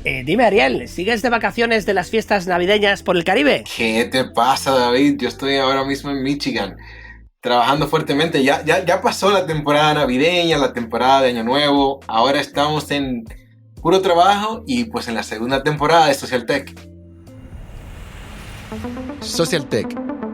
Dime, Ariel, ¿sigues de vacaciones de las fiestas navideñas por el Caribe? ¿Qué te pasa, David? Yo estoy ahora mismo en Michigan, trabajando fuertemente. Ya pasó la temporada navideña, la temporada de Año Nuevo. Ahora estamos en puro trabajo y pues en la segunda temporada de Social Tech. Social Tech,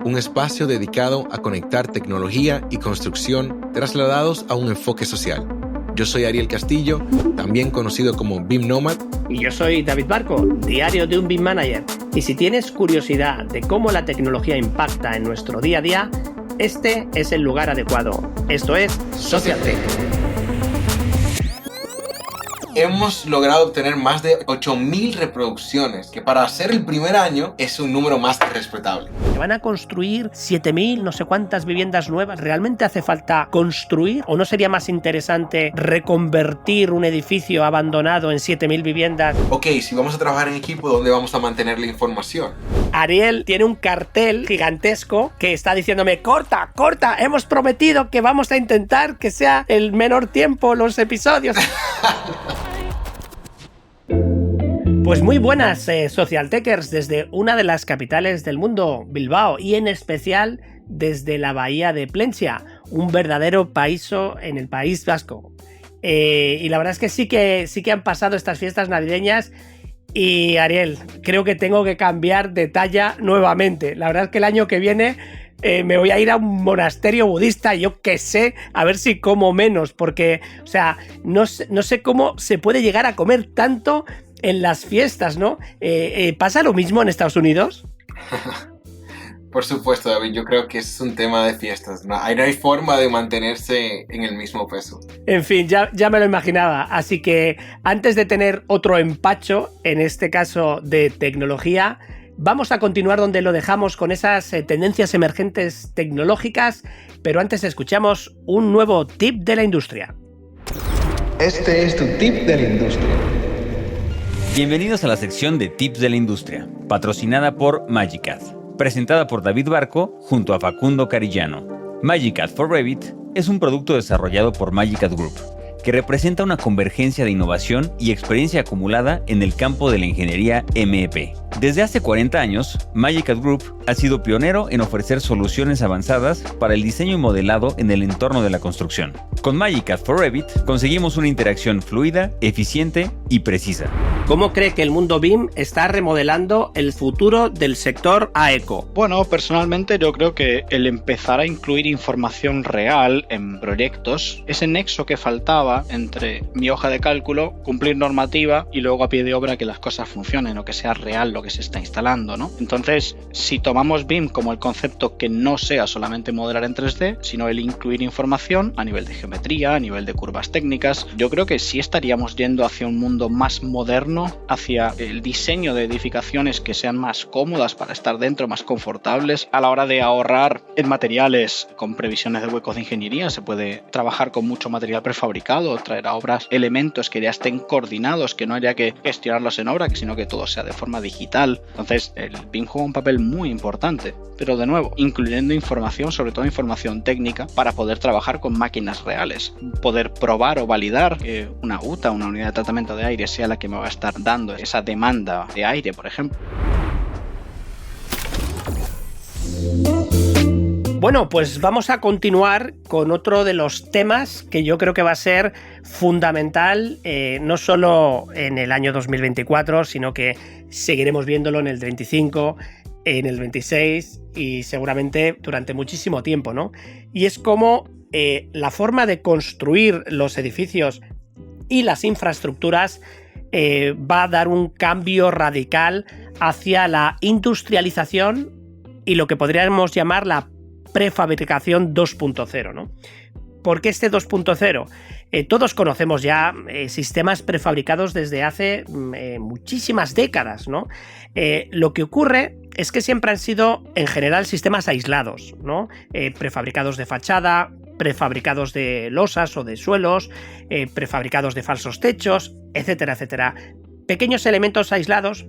un espacio dedicado a conectar tecnología y construcción trasladados a un enfoque social. Yo soy Ariel Castillo, también conocido como BIM Nomad. Y yo soy David Barco, diario de un BIM Manager. Y si tienes curiosidad de cómo la tecnología impacta en nuestro día a día, este es el lugar adecuado. Esto es Social Tech. Hemos logrado obtener más de 8.000 reproducciones, que para ser el primer año es un número más que respetable. ¿Se van a construir 7.000, no sé cuántas viviendas nuevas? ¿Realmente hace falta construir? ¿O no sería más interesante reconvertir un edificio abandonado en 7.000 viviendas? Ok, si vamos a trabajar en equipo, ¿dónde vamos a mantener la información? Ariel tiene un cartel gigantesco que está diciéndome: corta, corta, hemos prometido que vamos a intentar que sea el menor tiempo los episodios. Pues muy buenas, Social Techers, desde una de las capitales del mundo, Bilbao, y en especial desde la bahía de Plencia, un verdadero paraíso en el País Vasco. Y la verdad es que sí que han pasado estas fiestas navideñas. Y Ariel, creo que tengo que cambiar de talla nuevamente. La verdad es que el año que viene me voy a ir a un monasterio budista, yo qué sé, a ver si como menos, porque, o sea, no sé cómo se puede llegar a comer tanto en las fiestas, ¿no? ¿Pasa lo mismo en Estados Unidos? Por supuesto, David, yo creo que es un tema de fiestas. No hay forma de mantenerse en el mismo peso. En fin, ya me lo imaginaba. Así que antes de tener otro empacho, en este caso de tecnología, vamos a continuar donde lo dejamos con esas tendencias emergentes tecnológicas, pero antes escuchamos un nuevo tip de la industria. Este es tu tip de la industria. Bienvenidos a la sección de Tips de la Industria, patrocinada por Magicad, presentada por David Barco junto a Facundo Carillano. Magicad for Revit es un producto desarrollado por Magicad Group, que representa una convergencia de innovación y experiencia acumulada en el campo de la ingeniería MEP. Desde hace 40 años, Magicad Group ha sido pionero en ofrecer soluciones avanzadas para el diseño y modelado en el entorno de la construcción. Con Magicad for Revit conseguimos una interacción fluida, eficiente y precisa. ¿Cómo cree que el mundo BIM está remodelando el futuro del sector AECO? Bueno, personalmente yo creo que el empezar a incluir información real en proyectos, ese nexo que faltaba entre mi hoja de cálculo, cumplir normativa y luego a pie de obra que las cosas funcionen o que sea real lo que se está instalando, ¿no? Entonces, si tomamos BIM como el concepto que no sea solamente modelar en 3D, sino el incluir información a nivel de geometría, a nivel de curvas técnicas, yo creo que sí estaríamos yendo hacia un mundo más moderno, hacia el diseño de edificaciones que sean más cómodas para estar dentro, más confortables. A la hora de ahorrar en materiales con previsiones de huecos de ingeniería, se puede trabajar con mucho material prefabricado, traer a obras elementos que ya estén coordinados, que no haya que gestionarlos en obra, sino que todo sea de forma digital. Entonces, el BIM juega un papel muy importante, pero de nuevo, incluyendo información, sobre todo información técnica, para poder trabajar con máquinas reales, poder probar o validar que una UTA, una unidad de tratamiento de aire, sea la que me va a estar dando esa demanda de aire, por ejemplo. Bueno, pues vamos a continuar con otro de los temas que yo creo que va a ser fundamental, no solo en el año 2024, sino que seguiremos viéndolo en el 25, en el 26 y seguramente durante muchísimo tiempo, ¿no? Y es como la forma de construir los edificios y las infraestructuras va a dar un cambio radical hacia la industrialización y lo que podríamos llamar la prefabricación 2.0, ¿no? ¿Por qué este 2.0? Todos conocemos ya sistemas prefabricados desde hace muchísimas décadas, ¿no? Lo que ocurre es que siempre han sido, en general, sistemas aislados, ¿no? Prefabricados de fachada, prefabricados de losas o de suelos, prefabricados de falsos techos, etcétera, etcétera. Pequeños elementos aislados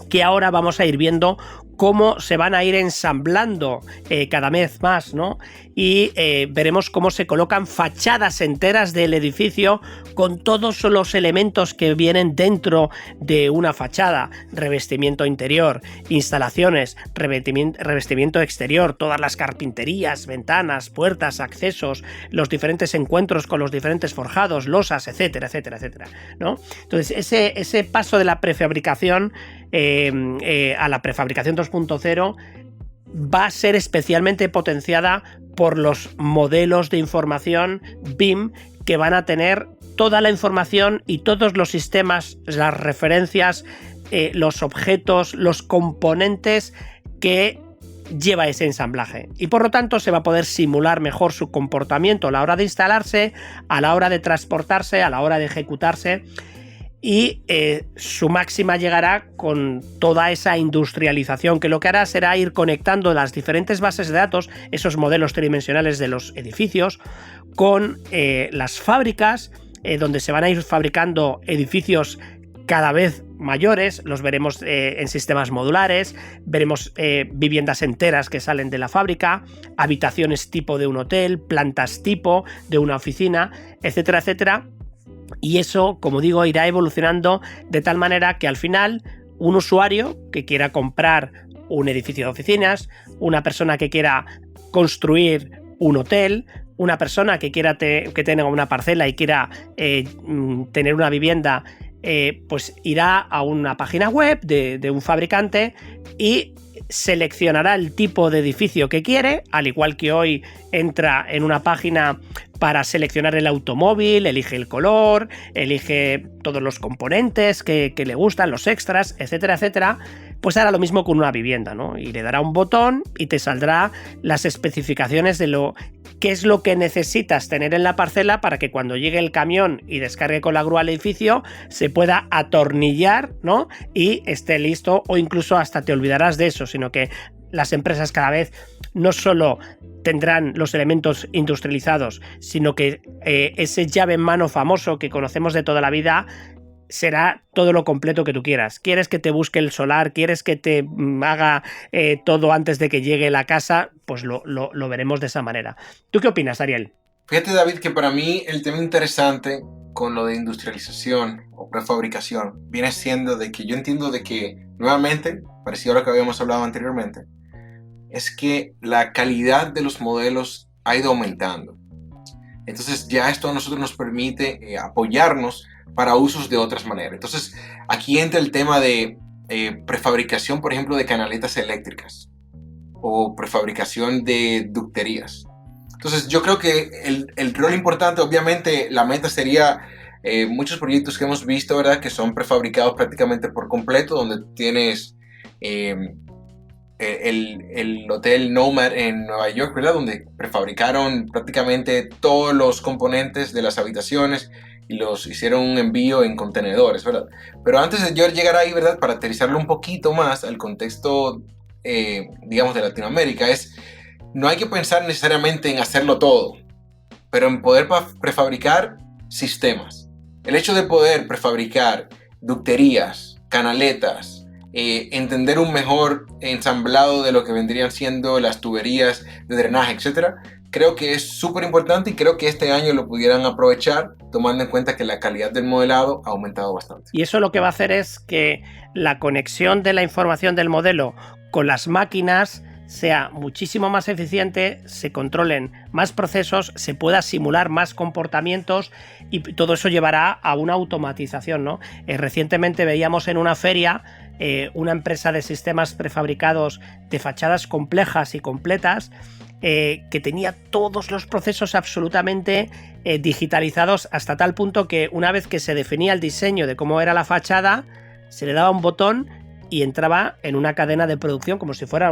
que ahora vamos a ir viendo cómo se van a ir ensamblando cada vez más, ¿no? Y veremos cómo se colocan fachadas enteras del edificio con todos los elementos que vienen dentro de una fachada: revestimiento interior, instalaciones, revestimiento exterior, todas las carpinterías, ventanas, puertas, accesos, los diferentes encuentros con los diferentes forjados, losas, etcétera, etcétera, etcétera, ¿no? Entonces ese paso de la prefabricación a la prefabricación 2.0 va a ser especialmente potenciada por los modelos de información BIM, que van a tener toda la información y todos los sistemas, las referencias, los objetos, los componentes que lleva ese ensamblaje, y por lo tanto se va a poder simular mejor su comportamiento a la hora de instalarse, a la hora de transportarse, a la hora de ejecutarse. Y su máxima llegará con toda esa industrialización, que lo que hará será ir conectando las diferentes bases de datos, esos modelos tridimensionales de los edificios, con las fábricas, donde se van a ir fabricando edificios cada vez mayores. Los veremos en sistemas modulares, veremos viviendas enteras que salen de la fábrica, habitaciones tipo de un hotel, plantas tipo de una oficina, etcétera, etcétera. Y eso, como digo, irá evolucionando de tal manera que al final un usuario que quiera comprar un edificio de oficinas, una persona que quiera construir un hotel, una persona que quiera que tenga una parcela y quiera tener una vivienda, pues irá a una página web de un fabricante y seleccionará el tipo de edificio que quiere, al igual que hoy entra en una página para seleccionar el automóvil, elige el color, elige todos los componentes que le gustan, los extras, etcétera, etcétera. Pues hará lo mismo con una vivienda, ¿no? Y le dará un botón y te saldrá las especificaciones de qué es lo que necesitas tener en la parcela para que cuando llegue el camión y descargue con la grúa al edificio se pueda atornillar, ¿no? Y esté listo, o incluso hasta te olvidarás de eso, sino que las empresas cada vez no solo tendrán los elementos industrializados, sino que ese llave en mano famoso que conocemos de toda la vida será todo lo completo que tú quieras. ¿Quieres que te busque el solar? ¿Quieres que te haga todo antes de que llegue la casa? Pues lo veremos de esa manera. ¿Tú qué opinas, Ariel? Fíjate, David, que para mí el tema interesante con lo de industrialización o prefabricación viene siendo de que yo entiendo de que, nuevamente, parecido a lo que habíamos hablado anteriormente, es que la calidad de los modelos ha ido aumentando. Entonces ya esto a nosotros nos permite apoyarnos para usos de otras maneras. Entonces aquí entra el tema de prefabricación, por ejemplo, de canaletas eléctricas o prefabricación de ducterías. Entonces yo creo que el rol importante, obviamente la meta sería muchos proyectos que hemos visto, ¿verdad?, que son prefabricados prácticamente por completo, donde tienes el Hotel Nomad en Nueva York, ¿verdad?, donde prefabricaron prácticamente todos los componentes de las habitaciones y los hicieron un envío en contenedores, ¿verdad? Pero antes de yo llegar ahí, ¿verdad?, para aterrizarlo un poquito más al contexto, digamos, de Latinoamérica, no hay que pensar necesariamente en hacerlo todo, pero en poder prefabricar sistemas. El hecho de poder prefabricar ducterías, canaletas, entender un mejor ensamblado de lo que vendrían siendo las tuberías de drenaje, etcétera, creo que es súper importante, y creo que este año lo pudieran aprovechar, tomando en cuenta que la calidad del modelado ha aumentado bastante. Y eso lo que va a hacer es que la conexión de la información del modelo con las máquinas sea muchísimo más eficiente, se controlen más procesos, se pueda simular más comportamientos, y todo eso llevará a una automatización, ¿no? Recientemente veíamos en una feria una empresa de sistemas prefabricados de fachadas complejas y completas, que tenía todos los procesos absolutamente digitalizados, hasta tal punto que una vez que se definía el diseño de cómo era la fachada, se le daba un botón y entraba en una cadena de producción como si fuera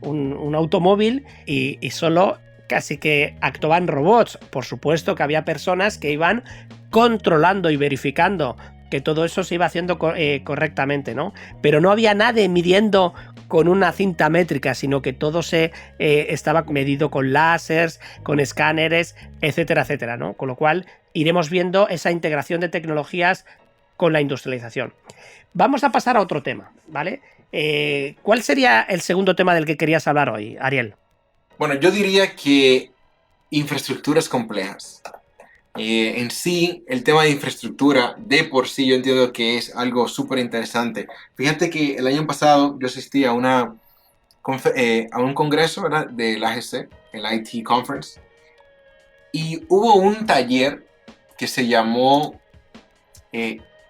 un automóvil, y solo casi que actuaban robots. Por supuesto que había personas que iban controlando y verificando que todo eso se iba haciendo correctamente, ¿no? Pero no había nadie midiendo con una cinta métrica, sino que todo se estaba medido con láseres, con escáneres, etcétera, etcétera, ¿no? Con lo cual iremos viendo esa integración de tecnologías con la industrialización. Vamos a pasar a otro tema, ¿vale? ¿Cuál sería el segundo tema del que querías hablar hoy, Ariel? Bueno, yo diría que infraestructuras complejas. En sí, el tema de infraestructura, de por sí, yo entiendo que es algo súper interesante. Fíjate que el año pasado yo asistí a un congreso, ¿verdad?, del AGC, el IT Conference, y hubo un taller que se llamó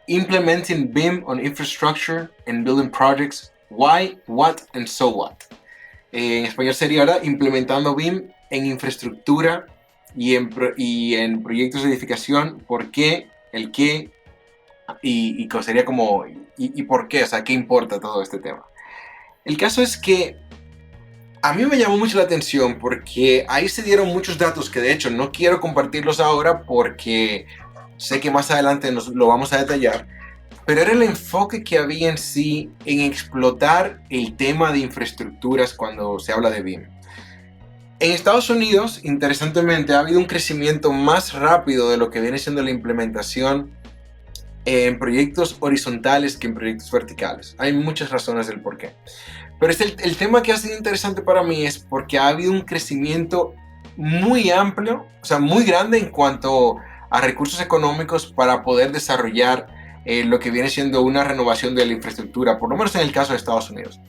Implementing BIM on Infrastructure and Building Projects, Why, What, and So What. En español sería, ¿verdad?, implementando BIM en infraestructura y en proyectos de edificación, por qué, el qué, y sería como, y por qué, o sea, qué importa todo este tema. El caso es que a mí me llamó mucho la atención porque ahí se dieron muchos datos que de hecho no quiero compartirlos ahora porque sé que más adelante lo vamos a detallar, pero era el enfoque que había en sí en explotar el tema de infraestructuras cuando se habla de BIM. En Estados Unidos, interesantemente, ha habido un crecimiento más rápido de lo que viene siendo la implementación en proyectos horizontales que en proyectos verticales. Hay muchas razones del por qué. Pero el tema que ha sido interesante para mí es porque ha habido un crecimiento muy amplio, o sea, muy grande en cuanto a recursos económicos para poder desarrollar lo que viene siendo una renovación de la infraestructura, por lo menos en el caso de Estados Unidos.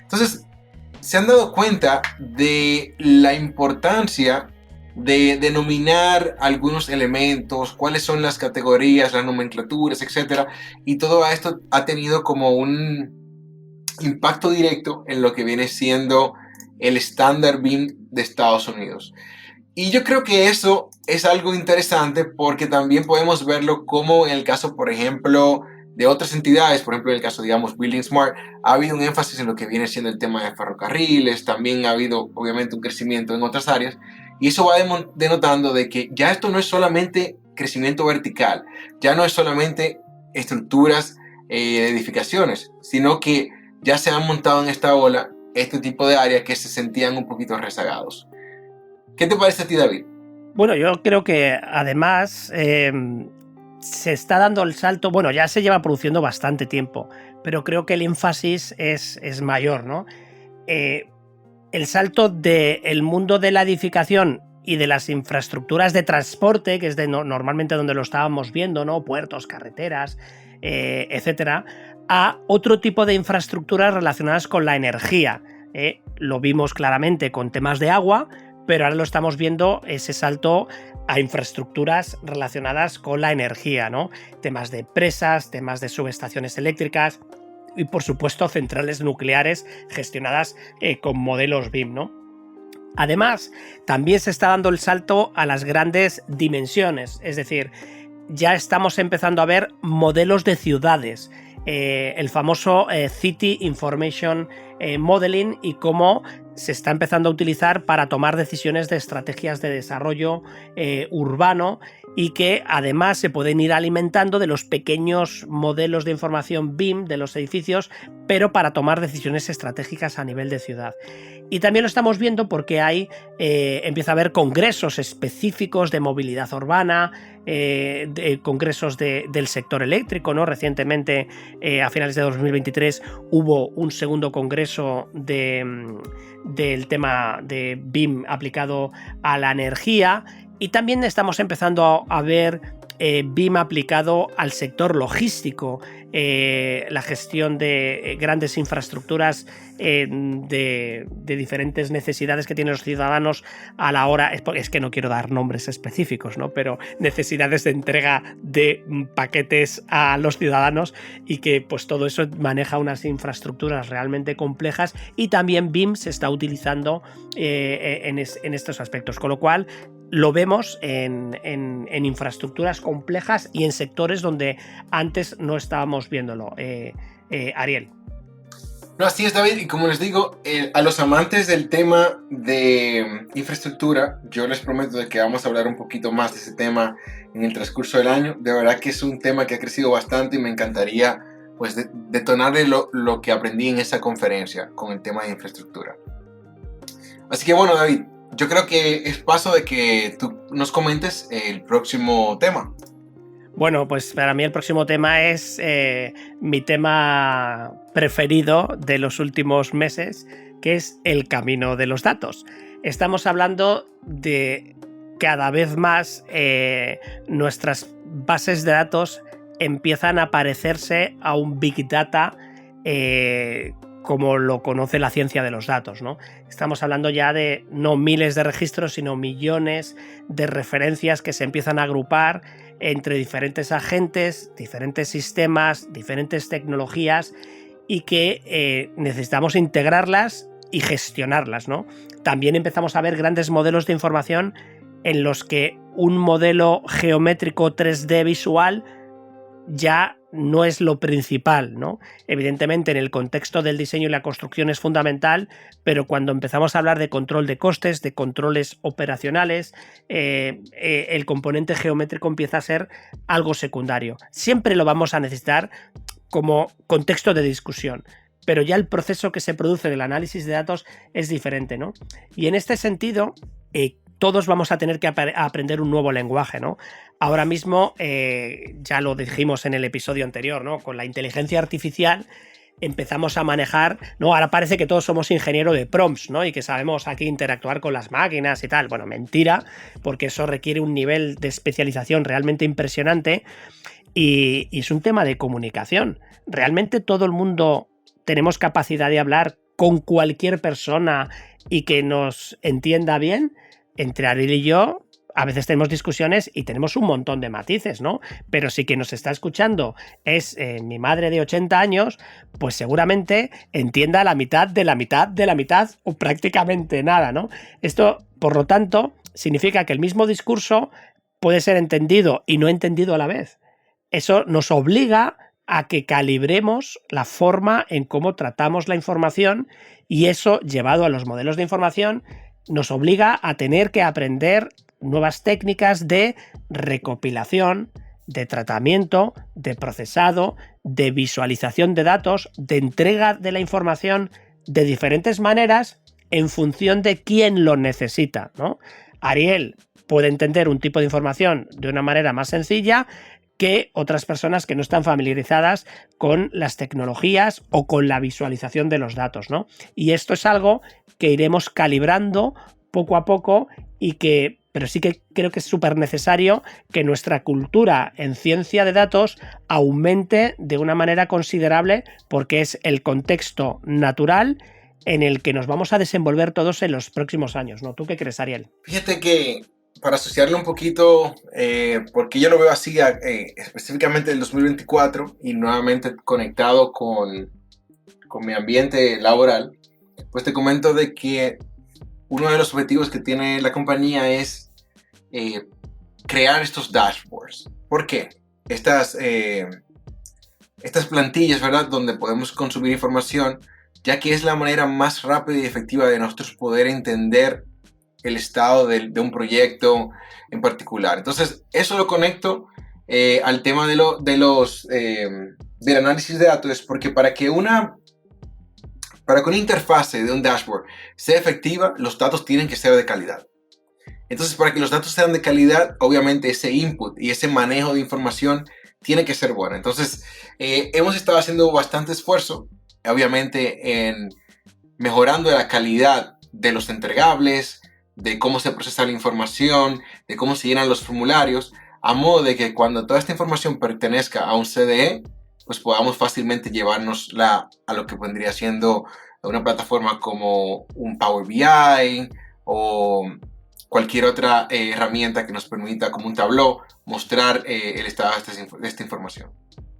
Entonces, se han dado cuenta de la importancia de denominar algunos elementos, cuáles son las categorías, las nomenclaturas, etc. Y todo esto ha tenido como un impacto directo en lo que viene siendo el estándar BIM de Estados Unidos. Y yo creo que eso es algo interesante porque también podemos verlo como en el caso, por ejemplo, de otras entidades, por ejemplo, en el caso, digamos, Building Smart, ha habido un énfasis en lo que viene siendo el tema de ferrocarriles, también ha habido, obviamente, un crecimiento en otras áreas, y eso va denotando de que ya esto no es solamente crecimiento vertical, ya no es solamente estructuras de edificaciones, sino que ya se han montado en esta ola este tipo de áreas que se sentían un poquito rezagados. ¿Qué te parece a ti, David? Bueno, yo creo que además se está dando el salto, bueno, ya se lleva produciendo bastante tiempo, pero creo que el énfasis es mayor, ¿no? El salto del mundo de la edificación y de las infraestructuras de transporte, que es normalmente donde lo estábamos viendo, ¿no? Puertos, carreteras, etcétera, a otro tipo de infraestructuras relacionadas con la energía. Lo vimos claramente con temas de agua, pero ahora lo estamos viendo ese salto a infraestructuras relacionadas con la energía, ¿no? Temas de presas, temas de subestaciones eléctricas y, por supuesto, centrales nucleares gestionadas con modelos BIM, ¿no? Además, también se está dando el salto a las grandes dimensiones, es decir, ya estamos empezando a ver modelos de ciudades, el famoso City Information Modeling, y cómo se está empezando a utilizar para tomar decisiones de estrategias de desarrollo urbano, y que además se pueden ir alimentando de los pequeños modelos de información BIM de los edificios, pero para tomar decisiones estratégicas a nivel de ciudad. Y también lo estamos viendo porque empieza a haber congresos específicos de movilidad urbana, congresos del sector eléctrico, ¿no? Recientemente, a finales de 2023, hubo un segundo congreso del tema de BIM aplicado a la energía, y también estamos empezando a ver BIM aplicado al sector logístico, la gestión de grandes infraestructuras de diferentes necesidades que tienen los ciudadanos a la hora, es que no quiero dar nombres específicos, ¿no? Pero necesidades de entrega de paquetes a los ciudadanos, y que pues todo eso maneja unas infraestructuras realmente complejas, y también BIM se está utilizando en estos aspectos, con lo cual lo vemos en infraestructuras complejas y en sectores donde antes no estábamos viéndolo. Ariel. No, así es, David, y como les digo, a los amantes del tema de infraestructura, yo les prometo de que vamos a hablar un poquito más de ese tema en el transcurso del año. De verdad que es un tema que ha crecido bastante y me encantaría pues detonarle lo que aprendí en esa conferencia con el tema de infraestructura. Así que bueno, David, yo creo que es paso de que tú nos comentes el próximo tema. Bueno, pues para mí el próximo tema es mi tema preferido de los últimos meses, que es el camino de los datos. Estamos hablando de cada vez más nuestras bases de datos empiezan a parecerse a un Big Data como lo conoce la ciencia de los datos, ¿no? Estamos hablando ya de no miles de registros, sino millones de referencias que se empiezan a agrupar entre diferentes agentes, diferentes sistemas, diferentes tecnologías y que necesitamos integrarlas y gestionarlas, ¿no? También empezamos a ver grandes modelos de información en los que un modelo geométrico 3D visual ya no es lo principal, ¿no? Evidentemente, en el contexto del diseño y la construcción es fundamental, pero cuando empezamos a hablar de control de costes, de controles operacionales, el componente geométrico empieza a ser algo secundario. Siempre lo vamos a necesitar como contexto de discusión, pero ya el proceso que se produce del análisis de datos es diferente, ¿no? Y en este sentido, todos vamos a tener que aprender un nuevo lenguaje, ¿no? Ahora mismo, ya lo dijimos en el episodio anterior, ¿no? Con la inteligencia artificial empezamos a manejar, ¿no? Ahora parece que todos somos ingenieros de prompts, ¿no? Y que sabemos aquí interactuar con las máquinas y tal. Bueno, mentira, porque eso requiere un nivel de especialización realmente impresionante y es un tema de comunicación. Realmente todo el mundo tenemos capacidad de hablar con cualquier persona y que nos entienda bien. Entre Ariel y yo a veces tenemos discusiones y tenemos un montón de matices, ¿no? Pero si quien nos está escuchando es mi madre de 80 años, pues seguramente entienda la mitad de la mitad de la mitad o prácticamente nada, ¿no? Esto, por lo tanto, significa que el mismo discurso puede ser entendido y no entendido a la vez. Eso nos obliga a que calibremos la forma en cómo tratamos la información y eso, llevado a los modelos de información, nos obliga a tener que aprender nuevas técnicas de recopilación, de tratamiento, de procesado, de visualización de datos, de entrega de la información de diferentes maneras en función de quién lo necesita, ¿no? Ariel puede entender un tipo de información de una manera más sencilla que otras personas que no están familiarizadas con las tecnologías o con la visualización de los datos, ¿no? Y esto es algo que iremos calibrando poco a poco pero sí que creo que es súper necesario que nuestra cultura en ciencia de datos aumente de una manera considerable porque es el contexto natural en el que nos vamos a desenvolver todos en los próximos años, ¿no? ¿Tú qué crees, Ariel? Fíjate que para asociarlo un poquito, porque yo lo veo así específicamente del 2024 y nuevamente conectado con mi ambiente laboral, pues te comento de que uno de los objetivos que tiene la compañía es crear estos dashboards. ¿Por qué? Estas plantillas, ¿verdad? Donde podemos consumir información, ya que es la manera más rápida y efectiva de nosotros poder entender el estado de un proyecto en particular. Entonces, eso lo conecto al tema del análisis de datos, porque para que una interfase de un dashboard sea efectiva, los datos tienen que ser de calidad. Entonces, para que los datos sean de calidad, obviamente ese input y ese manejo de información tiene que ser bueno. Entonces, hemos estado haciendo bastante esfuerzo, obviamente, en mejorando la calidad de los entregables, de cómo se procesa la información, de cómo se llenan los formularios, a modo de que cuando toda esta información pertenezca a un CDE, pues podamos fácilmente llevárnosla a lo que vendría siendo una plataforma como un Power BI o cualquier otra herramienta que nos permita, como un Tableau, mostrar el estado de esta información.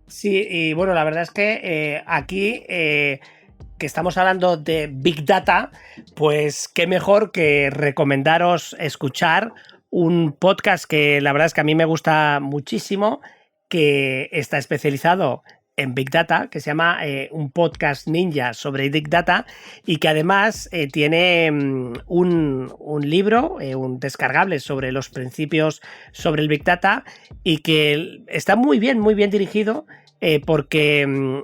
Sí, y bueno, la verdad es que aquí que estamos hablando de Big Data, pues qué mejor que recomendaros escuchar un podcast que la verdad es que a mí me gusta muchísimo, que está especializado en Big Data, que se llama un podcast ninja sobre Big Data y que además tiene un libro, un descargable sobre los principios sobre el Big Data y que está muy bien dirigido porque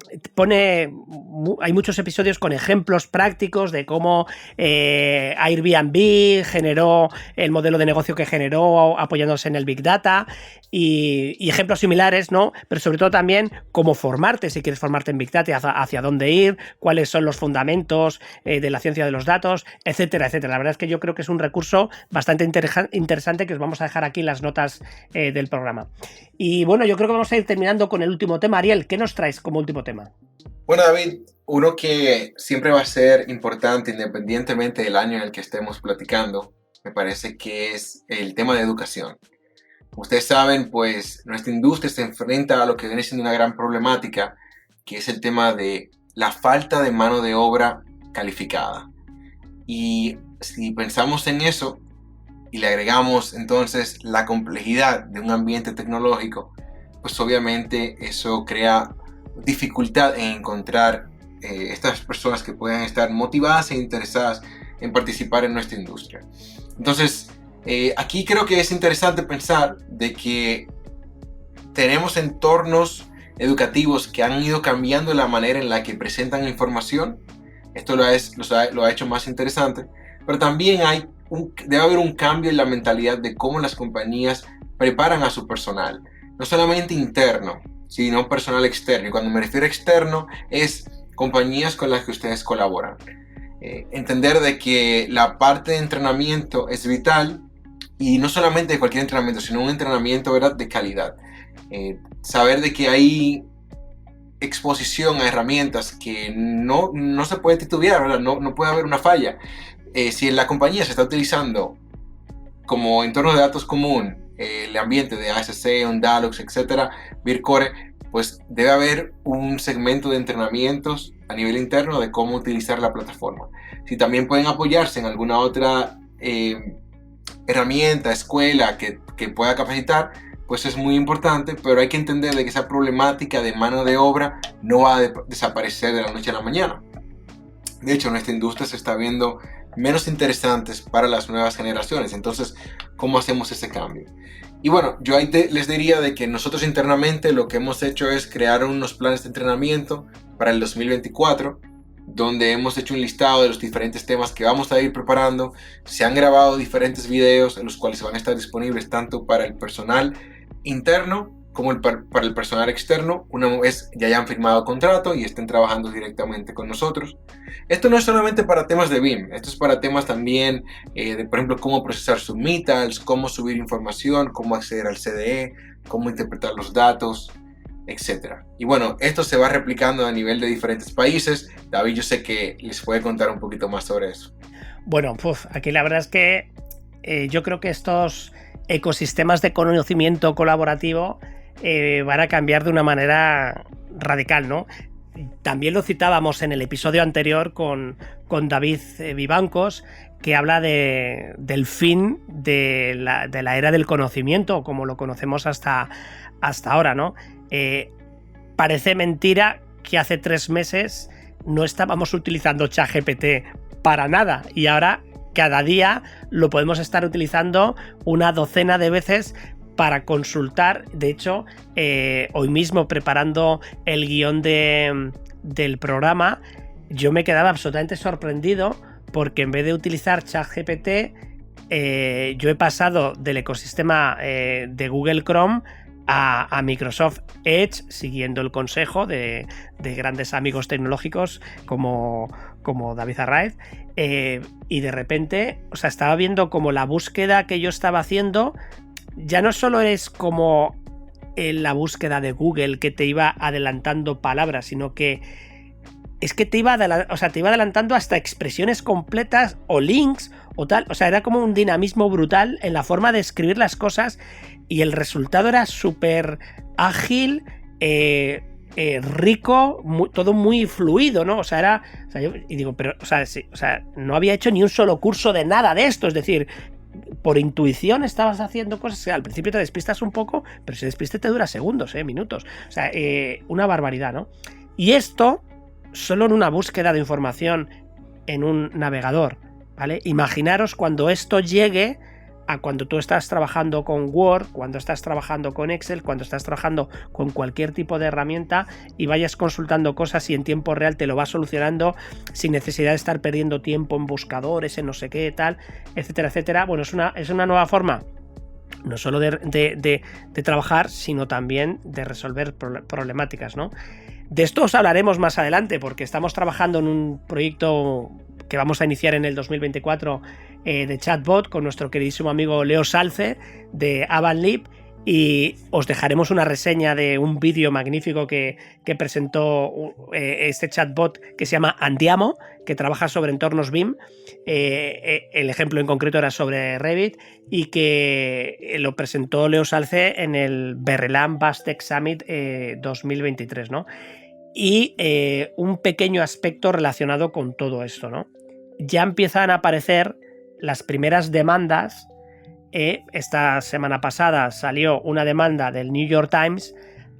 hay muchos episodios con ejemplos prácticos de cómo Airbnb generó el modelo de negocio que generó apoyándose en el Big Data y ejemplos similares, ¿no? Pero sobre todo también cómo formarte, si quieres formarte en Big Data, hacia dónde ir, cuáles son los fundamentos de la ciencia de los datos, etcétera, etcétera. La verdad es que yo creo que es un recurso bastante interesante que os vamos a dejar aquí en las notas del programa. Y bueno, yo creo que vamos a ir terminando con el último tema. Ariel, ¿qué nos traes como último tema? Bueno, David, uno que siempre va a ser importante independientemente del año en el que estemos platicando, me parece que es el tema de educación. Como ustedes saben, pues nuestra industria se enfrenta a lo que viene siendo una gran problemática, que es el tema de la falta de mano de obra calificada. Y si pensamos en eso y le agregamos entonces la complejidad de un ambiente tecnológico, pues obviamente eso crea dificultad en encontrar estas personas que puedan estar motivadas e interesadas en participar en nuestra industria. Entonces, aquí creo que es interesante pensar de que tenemos entornos educativos que han ido cambiando la manera en la que presentan información. Esto lo ha hecho más interesante, pero también debe haber un cambio en la mentalidad de cómo las compañías preparan a su personal, no solamente interno, sino personal externo. Y cuando me refiero a externo, es compañías con las que ustedes colaboran. Entender de que la parte de entrenamiento es vital, y no solamente de cualquier entrenamiento, sino un entrenamiento, ¿verdad?, de calidad. Saber de que hay exposición a herramientas que no se puede titubear, ¿verdad? No puede haber una falla. Si en la compañía se está utilizando como entorno de datos común el ambiente de ASC, Ondalox, etcétera, Vircore, pues debe haber un segmento de entrenamientos a nivel interno de cómo utilizar la plataforma. Si también pueden apoyarse en alguna otra herramienta, escuela que pueda capacitar, pues es muy importante, pero hay que entender de que esa problemática de mano de obra no va a desaparecer de la noche a la mañana. De hecho, nuestra industria se está viendo menos interesantes para las nuevas generaciones. Entonces, ¿cómo hacemos ese cambio? Y bueno, yo ahí les diría de que nosotros internamente lo que hemos hecho es crear unos planes de entrenamiento para el 2024, donde hemos hecho un listado de los diferentes temas que vamos a ir preparando. Se han grabado diferentes videos en los cuales van a estar disponibles tanto para el personal interno como para el personal externo, una vez ya hayan firmado contrato y estén trabajando directamente con nosotros. Esto no es solamente para temas de BIM, esto es para temas también de, por ejemplo, cómo procesar submittals, cómo subir información, cómo acceder al CDE, cómo interpretar los datos, etc. Y bueno, esto se va replicando a nivel de diferentes países. David, yo sé que les puede contar un poquito más sobre eso. Bueno, aquí la verdad es que yo creo que estos ecosistemas de conocimiento colaborativo van a cambiar de una manera radical, ¿no? También lo citábamos en el episodio anterior con David Vivancos, que habla del fin de la era del conocimiento, como lo conocemos hasta ahora, ¿no? Parece mentira que hace 3 meses no estábamos utilizando ChatGPT para nada, y ahora cada día lo podemos estar utilizando una docena de veces para consultar. De hecho, hoy mismo preparando el guión del programa, yo me quedaba absolutamente sorprendido porque en vez de utilizar ChatGPT, yo he pasado del ecosistema de Google Chrome a Microsoft Edge, siguiendo el consejo de grandes amigos tecnológicos como David Arraiz, y de repente, o sea, estaba viendo como la búsqueda que yo estaba haciendo ya no solo es como en la búsqueda de Google que te iba adelantando palabras, sino que es que te iba adelantando hasta expresiones completas o links o tal. O sea, era como un dinamismo brutal en la forma de escribir las cosas, y el resultado era súper ágil, rico, todo muy fluido, ¿no? O sea, no había hecho ni un solo curso de nada de esto. Es decir, por intuición estabas haciendo cosas que al principio te despistas un poco, pero ese despiste te dura segundos, minutos. O sea, una barbaridad, ¿no? Y esto solo en una búsqueda de información en un navegador, ¿vale? Imaginaros cuando esto llegue a cuando tú estás trabajando con Word, cuando estás trabajando con Excel, cuando estás trabajando con cualquier tipo de herramienta y vayas consultando cosas y en tiempo real te lo va solucionando sin necesidad de estar perdiendo tiempo en buscadores, en no sé qué, tal, etcétera, etcétera. Bueno, es una nueva forma no solo de trabajar, sino también de resolver problemáticas, ¿no? De esto os hablaremos más adelante, porque estamos trabajando en un proyecto que vamos a iniciar en el 2024 de chatbot con nuestro queridísimo amigo Leo Salce de Avanlib, y os dejaremos una reseña de un vídeo magnífico que presentó este chatbot que se llama Andiamo, que trabaja sobre entornos BIM. El ejemplo en concreto era sobre Revit y que lo presentó Leo Salce en el Berrelam Bastec Summit 2023, ¿no? Y un pequeño aspecto relacionado con todo esto, ¿no? Ya empiezan a aparecer las primeras demandas. Esta semana pasada salió una demanda del New York Times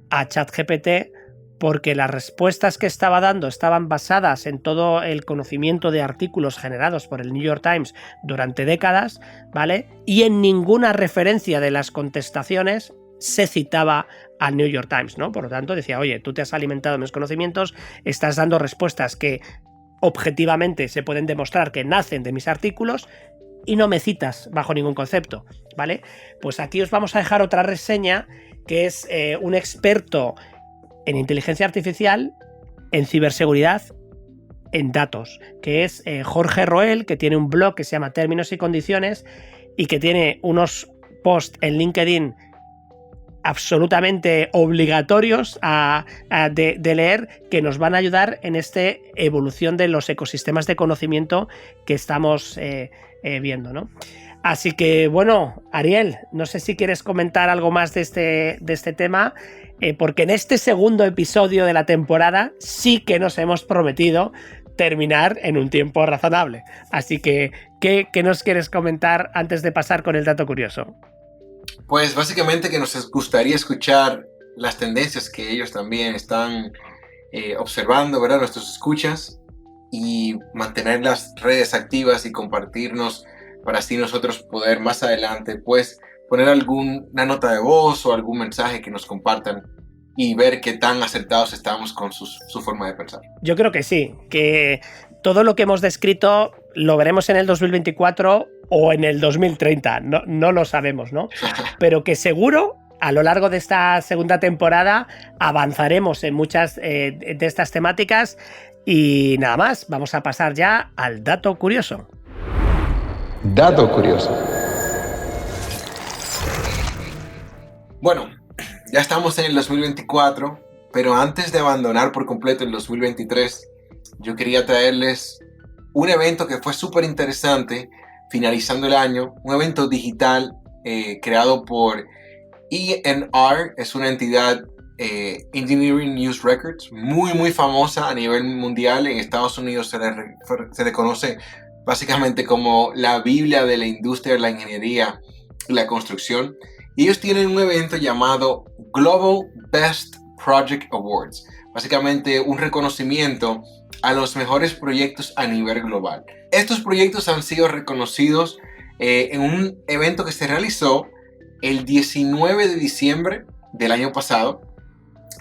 a ChatGPT porque las respuestas que estaba dando estaban basadas en todo el conocimiento de artículos generados por el New York Times durante décadas, ¿vale? Y en ninguna referencia de las contestaciones se citaba al New York Times, ¿no? Por lo tanto, decía, oye, tú te has alimentado de mis conocimientos, estás dando respuestas que objetivamente se pueden demostrar que nacen de mis artículos y no me citas bajo ningún concepto, ¿vale? Pues aquí os vamos a dejar otra reseña que es un experto en inteligencia artificial, en ciberseguridad, en datos, que es Jorge Roel, que tiene un blog que se llama Términos y Condiciones y que tiene unos posts en LinkedIn absolutamente obligatorios de leer, que nos van a ayudar en esta evolución de los ecosistemas de conocimiento que estamos viendo, ¿no? Así que, bueno, Ariel, no sé si quieres comentar algo más de este tema, porque en este segundo episodio de la temporada sí que nos hemos prometido terminar en un tiempo razonable. Así que, ¿qué nos quieres comentar antes de pasar con el dato curioso? Pues básicamente que nos gustaría escuchar las tendencias que ellos también están observando, ¿verdad? Nuestros escuchas, y mantener las redes activas y compartirnos para así nosotros poder más adelante pues poner alguna nota de voz o algún mensaje que nos compartan y ver qué tan acertados estamos con su forma de pensar. Yo creo que sí, que todo lo que hemos descrito lo veremos en el 2024 o en el 2030, no lo sabemos, ¿no? Pero que seguro a lo largo de esta segunda temporada avanzaremos en muchas de estas temáticas. Y nada más, vamos a pasar ya al dato curioso. Dato curioso. Bueno, ya estamos en el 2024, pero antes de abandonar por completo el 2023, yo quería traerles un evento que fue súper interesante, finalizando el año, un evento digital creado por ENR, es una entidad Engineering News Records, muy famosa a nivel mundial. En Estados Unidos se le conoce básicamente como la Biblia de la industria de la ingeniería y la construcción. Y ellos tienen un evento llamado Global Best Project Awards, básicamente un reconocimiento a los mejores proyectos a nivel global. Estos proyectos han sido reconocidos en un evento que se realizó el 19 de diciembre del año pasado.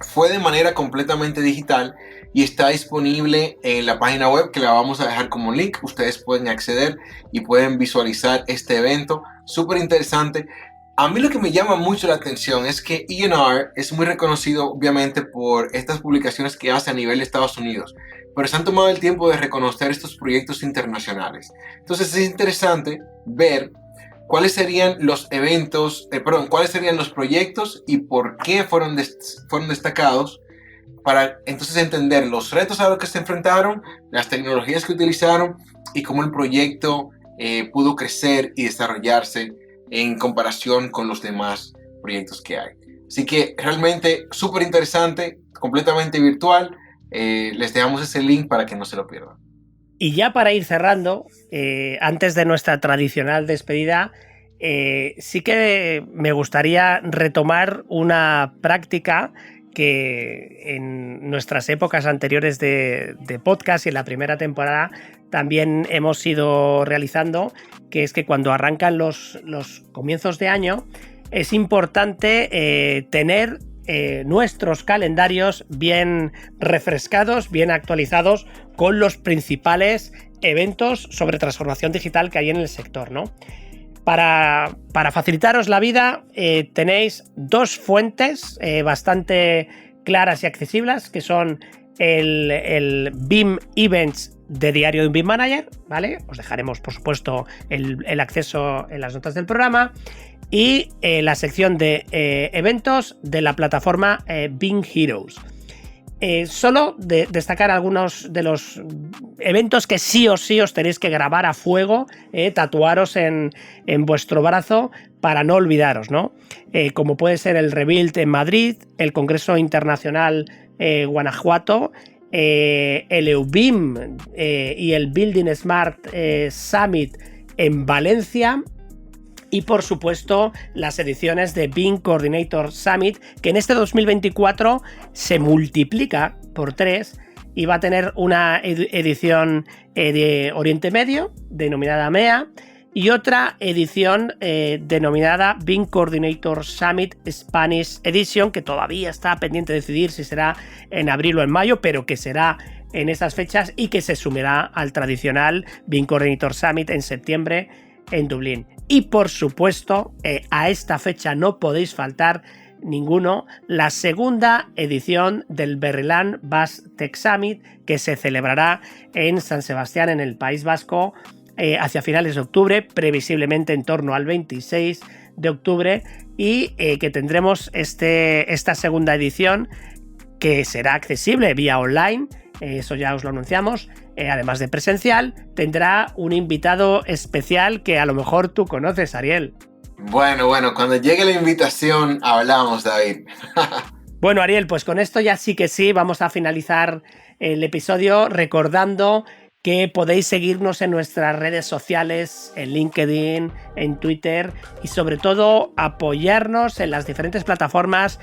Fue de manera completamente digital y está disponible en la página web, que la vamos a dejar como link. Ustedes pueden acceder y pueden visualizar este evento súper interesante. A mí lo que me llama mucho la atención es que ENR es muy reconocido obviamente por estas publicaciones que hace a nivel de Estados Unidos, pero se han tomado el tiempo de reconocer estos proyectos internacionales. Entonces es interesante ver cuáles serían los cuáles serían los proyectos y por qué fueron destacados, para entonces entender los retos a los que se enfrentaron, las tecnologías que utilizaron y cómo el proyecto pudo crecer y desarrollarse en comparación con los demás proyectos que hay. Así que realmente súper interesante, completamente virtual. Les dejamos ese link para que no se lo pierdan. Y ya para ir cerrando, antes de nuestra tradicional despedida, sí que me gustaría retomar una práctica que en nuestras épocas anteriores de podcast y en la primera temporada también hemos ido realizando, que es que cuando arrancan los comienzos de año es importante tener nuestros calendarios bien refrescados, bien actualizados con los principales eventos sobre transformación digital que hay en el sector, ¿no? Para facilitaros la vida, tenéis dos fuentes bastante claras y accesibles, que son el BIM Events de Diario de un BIM Manager, ¿vale? Os dejaremos, por supuesto, el acceso en las notas del programa, y la sección de eventos de la plataforma BIM Heroes. Solo destacar algunos de los eventos que sí o sí os tenéis que grabar a fuego, tatuaros en vuestro brazo para no olvidaros, ¿no? Como puede ser el Rebuild en Madrid, el Congreso Internacional Guanajuato, el EUBIM y el Building Smart Summit en Valencia. Y por supuesto las ediciones de BIM Coordinator Summit, que en este 2024 se multiplica por 3 y va a tener una edición de Oriente Medio, denominada MEA, y otra edición denominada BIM Coordinator Summit Spanish Edition, que todavía está pendiente de decidir si será en abril o en mayo, pero que será en esas fechas y que se sumará al tradicional BIM Coordinator Summit en septiembre en Dublín. Y por supuesto, a esta fecha no podéis faltar ninguno, la segunda edición del Berlán Basque Tech Summit, que se celebrará en San Sebastián, en el País Vasco, hacia finales de octubre, previsiblemente en torno al 26 de octubre, y que tendremos esta segunda edición, que será accesible vía online. Eso ya os lo anunciamos. Además de presencial, tendrá un invitado especial que a lo mejor tú conoces, Ariel. Bueno, cuando llegue la invitación hablamos, David. Bueno, Ariel, pues con esto ya sí que sí, vamos a finalizar el episodio recordando que podéis seguirnos en nuestras redes sociales, en LinkedIn, en Twitter, y sobre todo apoyarnos en las diferentes plataformas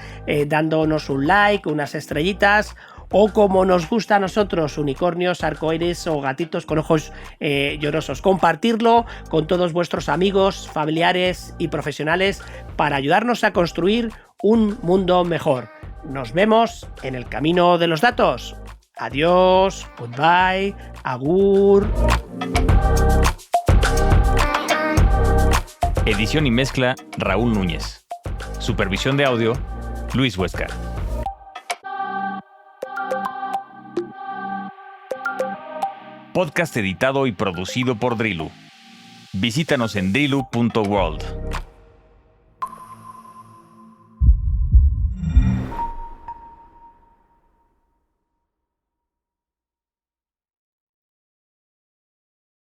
dándonos un like, unas estrellitas, o como nos gusta a nosotros, unicornios, arcoíris o gatitos con ojos llorosos. Compartirlo con todos vuestros amigos, familiares y profesionales para ayudarnos a construir un mundo mejor. Nos vemos en el camino de los datos. Adiós, goodbye, agur. Edición y mezcla, Raúl Núñez. Supervisión de audio, Luis Huesca. Podcast editado y producido por Drillu. Visítanos en drillu.world.